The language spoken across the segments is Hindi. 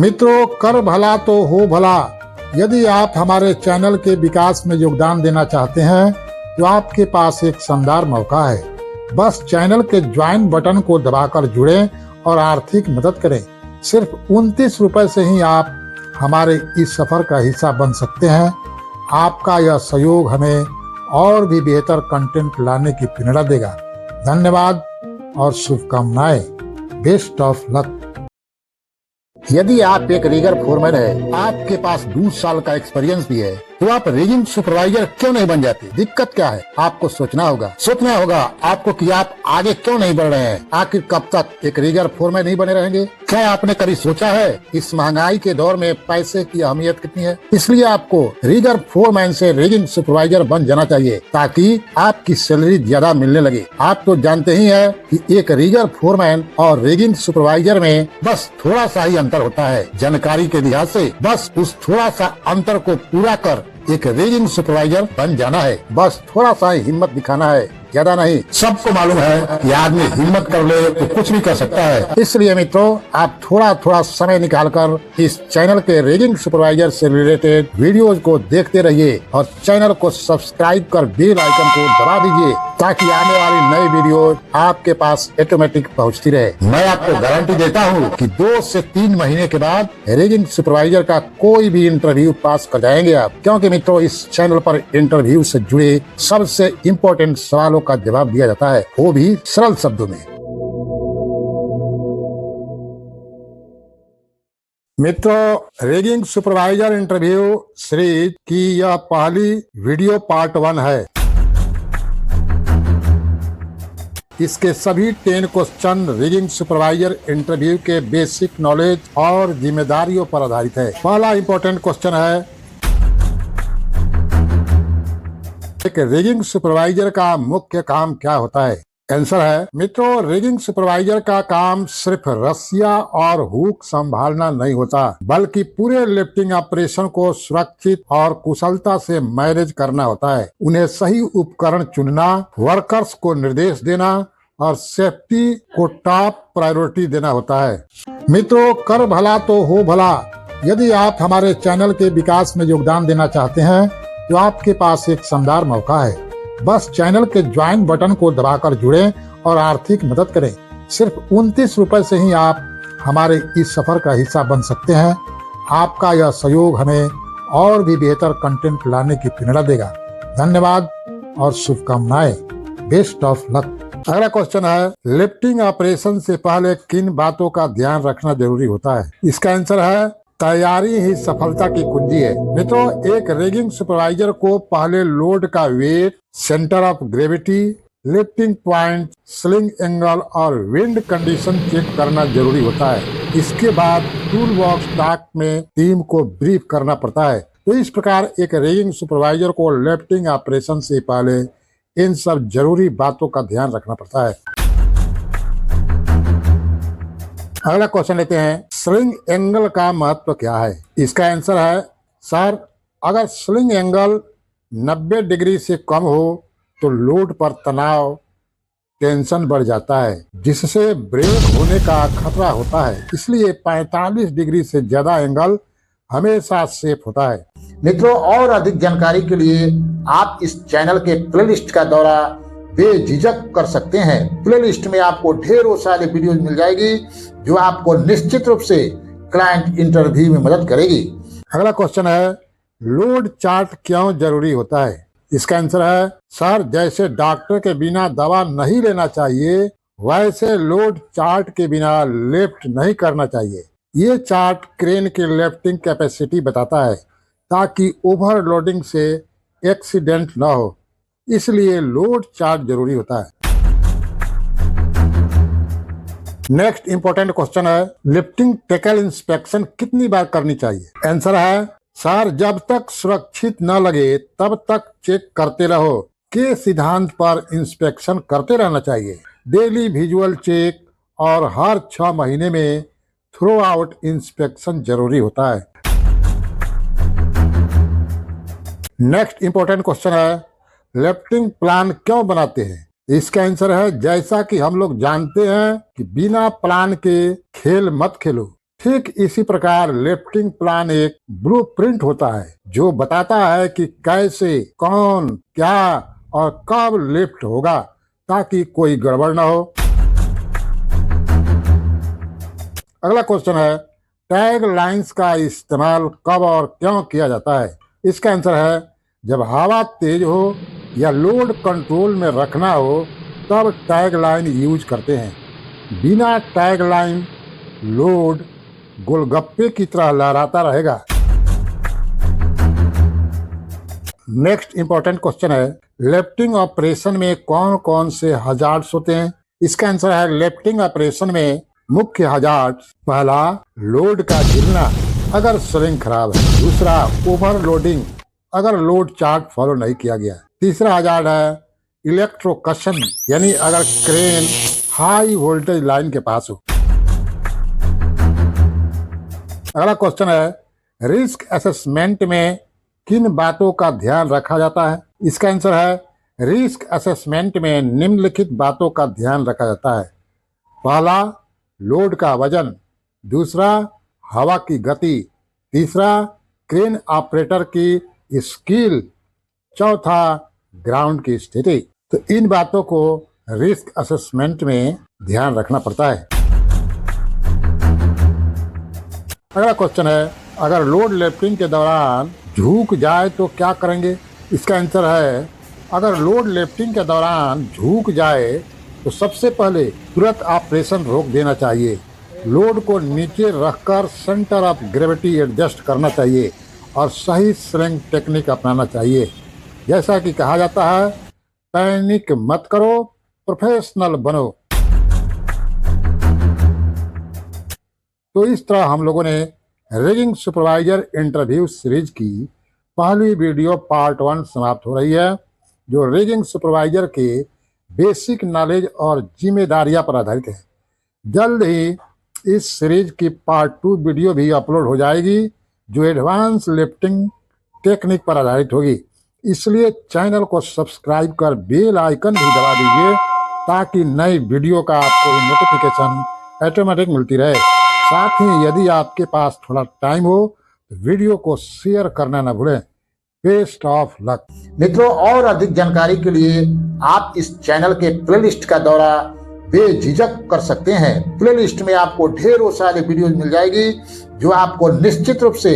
मित्रों, कर भला तो हो भला। यदि आप हमारे चैनल के विकास में योगदान देना चाहते हैं तो आपके पास एक शानदार मौका है। बस चैनल के ज्वाइन बटन को दबाकर जुड़ें और आर्थिक मदद करें। सिर्फ 29 रुपए से ही आप हमारे इस सफर का हिस्सा बन सकते हैं। आपका यह सहयोग हमें और भी बेहतर कंटेंट लाने की प्रेरणा देगा। धन्यवाद और शुभकामनाएं। Best of luck. यदि आप एक रिगर फोरमैन है, आपके पास 20 साल का एक्सपीरियंस भी है, तो आप रिगिंग सुपरवाइजर क्यों नहीं बन जाते? दिक्कत क्या है? आपको सोचना होगा आपको कि आप आगे क्यों नहीं बढ़ रहे हैं। आखिर कब तक एक रिगर फोरमैन ही बने रहेंगे? क्या आपने कभी सोचा है इस महंगाई के दौर में पैसे की अहमियत कितनी है? इसलिए आपको रिगर फोरमैन से रिगिंग सुपरवाइजर बन जाना चाहिए ताकि आपकी सैलरी ज्यादा मिलने लगे। आप तो जानते ही है कि एक रिगर फोरमैन और रिगिंग सुपरवाइजर में बस थोड़ा सा ही अंतर होता है। जानकारी के लिहाज से बस उस थोड़ा सा अंतर को पूरा कर एक रिगिंग सुपरवाइजर बन जाना है। बस थोड़ा सा हिम्मत दिखाना है, ज्यादा नहीं। सबको मालूम है कि आदमी हिम्मत कर ले तो कुछ भी कर सकता है। इसलिए मित्रों, आप थोड़ा समय निकालकर इस चैनल के रिगिंग सुपरवाइजर से रिलेटेड वीडियोज को देखते रहिए और चैनल को सब्सक्राइब कर बेल आइकन को दबा दीजिए ताकि आने वाली नई वीडियो आपके पास ऑटोमेटिक पहुंचती रहे। मैं आपको गारंटी देता हूं कि 2 से 3 महीने के बाद रिगिंग सुपरवाइजर का कोई भी इंटरव्यू पास कर जाएंगे आप। क्योंकि मित्रों, इस चैनल पर इंटरव्यू से जुड़े सबसे इम्पोर्टेंट सवालों का जवाब दिया जाता है, वो भी सरल शब्दों में। मित्रों, रिगिंग सुपरवाइजर इंटरव्यू सीरीज की यह पहली वीडियो पार्ट 1 है। इसके सभी 10 क्वेश्चन रिगिंग सुपरवाइजर इंटरव्यू के बेसिक नॉलेज और जिम्मेदारियों पर आधारित है। पहला इम्पोर्टेंट क्वेश्चन है, एक रिगिंग सुपरवाइजर का मुख्य काम क्या होता है? आंसर है मित्रों, रिगिंग सुपरवाइजर का काम सिर्फ रस्सियां और हुक संभालना नहीं होता, बल्कि पूरे लिफ्टिंग ऑपरेशन को सुरक्षित और कुशलता से मैनेज करना होता है। उन्हें सही उपकरण चुनना, वर्कर्स को निर्देश देना और सेफ्टी को टॉप प्रायोरिटी देना होता है। मित्रों, कर भला तो हो भला। यदि आप हमारे चैनल के विकास में योगदान देना चाहते हैं तो आपके पास एक शानदार मौका है। बस चैनल के ज्वाइन बटन को दबाकर जुड़ें और आर्थिक मदद करें। सिर्फ 29 रुपए से ही आप हमारे इस सफर का हिस्सा बन सकते हैं। आपका यह सहयोग हमें और भी बेहतर कंटेंट लाने की प्रेरणा देगा। धन्यवाद और शुभकामनाएं। Best of luck. अगला क्वेश्चन है, लिफ्टिंग ऑपरेशन से पहले किन बातों का ध्यान रखना जरूरी होता है? इसका आंसर है, तैयारी ही सफलता की कुंजी है। मित्रों, एक रिगिंग सुपरवाइजर को पहले लोड का weight, centre of gravity, lifting point, sling angle और विंड कंडीशन चेक करना जरूरी होता है। इसके बाद टूल बॉक्स टॉक में टीम को ब्रीफ करना पड़ता है। तो इस प्रकार एक रिगिंग सुपरवाइजर को लिफ्टिंग ऑपरेशन से पहले इन सब जरूरी बातों का ध्यान रखना पड़ता है। अगला क्वेश्चन लेते हैं, स्लिंग एंगल का महत्व क्या है? इसका आंसर है, सर, अगर स्लिंग एंगल 90 डिग्री से कम हो तो लोड पर तनाव, टेंशन बढ़ जाता है, जिससे ब्रेक होने का खतरा होता है। इसलिए 45 डिग्री से ज्यादा एंगल हमेशा सेफ होता है। मित्रों, और अधिक जानकारी के लिए आप इस चैनल के प्लेलिस्ट का दौरा बेझिझक कर सकते हैं। प्लेलिस्ट में आपको ढेरों सारे वीडियोज मिल जाएगी जो आपको निश्चित रूप से क्लाइंट इंटरव्यू में मदद करेगी। अगला क्वेश्चन है, लोड चार्ट क्यों जरूरी होता है? इसका आंसर है, सर, जैसे डॉक्टर के बिना दवा नहीं लेना चाहिए, वैसे लोड चार्ट के बिना लिफ्ट नहीं करना चाहिए। ये चार्ट क्रेन की लिफ्टिंग कैपेसिटी बताता है ताकि ओवरलोडिंग से एक्सीडेंट न हो। इसलिए लोड चार्ट जरूरी होता है। नेक्स्ट इंपॉर्टेंट क्वेश्चन है, लिफ्टिंग टैकल इंस्पेक्शन कितनी बार करनी चाहिए? आंसर है, सर, जब तक सुरक्षित न लगे तब तक चेक करते रहो के सिद्धांत पर इंस्पेक्शन करते रहना चाहिए। डेली विजुअल चेक और हर 6 महीने में थ्रो आउट इंस्पेक्शन जरूरी होता है। नेक्स्ट इंपॉर्टेंट क्वेश्चन है, लिफ्टिंग प्लान क्यों बनाते हैं? इसका आंसर है, जैसा कि हम लोग जानते हैं कि बिना प्लान के खेल मत खेलो। ठीक इसी प्रकार लिफ्टिंग प्लान एक ब्लूप्रिंट होता है जो बताता है कि कैसे, कौन, क्या और कब लिफ्ट होगा ताकि कोई गड़बड़ ना हो। अगला क्वेश्चन है, टैग लाइंस का इस्तेमाल कब और क्यों किया जाता है? इसका आंसर है, जब हवा तेज हो या लोड कंट्रोल में रखना हो तब टैग लाइन यूज करते हैं। बिना टैग लाइन लोड गोलगप्पे की तरह लहराता रहेगा। नेक्स्ट इंपॉर्टेंट क्वेश्चन है, लिफ्टिंग ऑपरेशन में कौन कौन से हजार्ड्स होते हैं? इसका आंसर है, लिफ्टिंग ऑपरेशन में मुख्य हजार्ड्स, पहला लोड का गिरना अगर स्विंग खराब है, दूसरा ओवरलोडिंग अगर लोड चार्ट फॉलो नहीं किया गया, तीसरा हजार्ड है इलेक्ट्रोकशन यानी अगर क्रेन हाई वोल्टेज लाइन के पास हो। अगला क्वेश्चन है, रिस्क असेसमेंट में किन बातों का ध्यान रखा जाता है? इसका आंसर है, रिस्क असेसमेंट में निम्नलिखित बातों का ध्यान रखा जाता है। पहला लोड का वजन, दूसरा हवा की गति, तीसरा क्रेन ऑपरेटर की स्किल, चौथा ग्राउंड की स्थिति। तो इन बातों को रिस्क असेसमेंट में ध्यान रखना पड़ता है। अगला क्वेश्चन है, अगर लोड लिफ्टिंग के दौरान झुक जाए तो क्या करेंगे? इसका आंसर है, अगर लोड लिफ्टिंग के दौरान झुक जाए तो सबसे पहले तुरंत ऑपरेशन रोक देना चाहिए। लोड को नीचे रखकर सेंटर ऑफ ग्रेविटी एडजस्ट करना चाहिए और सही स्विंग टेक्निक अपनाना चाहिए। जैसा कि कहा जाता है, पैनिक मत करो, प्रोफेशनल बनो। तो इस तरह हम लोगों ने रिगिंग सुपरवाइजर इंटरव्यू सीरीज की पहली वीडियो पार्ट 1 समाप्त हो रही है, जो रिगिंग सुपरवाइजर के बेसिक नॉलेज और जिम्मेदारियां पर आधारित है। जल्द ही इस सीरीज की पार्ट 2 वीडियो भी अपलोड हो जाएगी जो एडवांस लिफ्टिंग टेक्निक पर आधारित होगी। इसलिए चैनल को सब्सक्राइब कर बेल आइकन भी दबा दीजिए ताकि नई वीडियो का आपको नोटिफिकेशन ऑटोमेटिक मिलती रहे। साथ ही यदि आपके पास थोड़ा टाइम हो तो वीडियो को शेयर करना न भूलें। Best of luck. मित्रों, और अधिक जानकारी के लिए आप इस चैनल के प्लेलिस्ट का दौरा बेझिझक कर सकते हैं। प्लेलिस्ट में आपको ढेरों सारे वीडियोज मिल जाएगी जो आपको निश्चित रूप से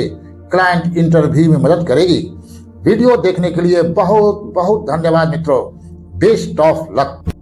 क्लाइंट इंटरव्यू में मदद करेगी। वीडियो देखने के लिए बहुत बहुत धन्यवाद मित्रों। Best of luck.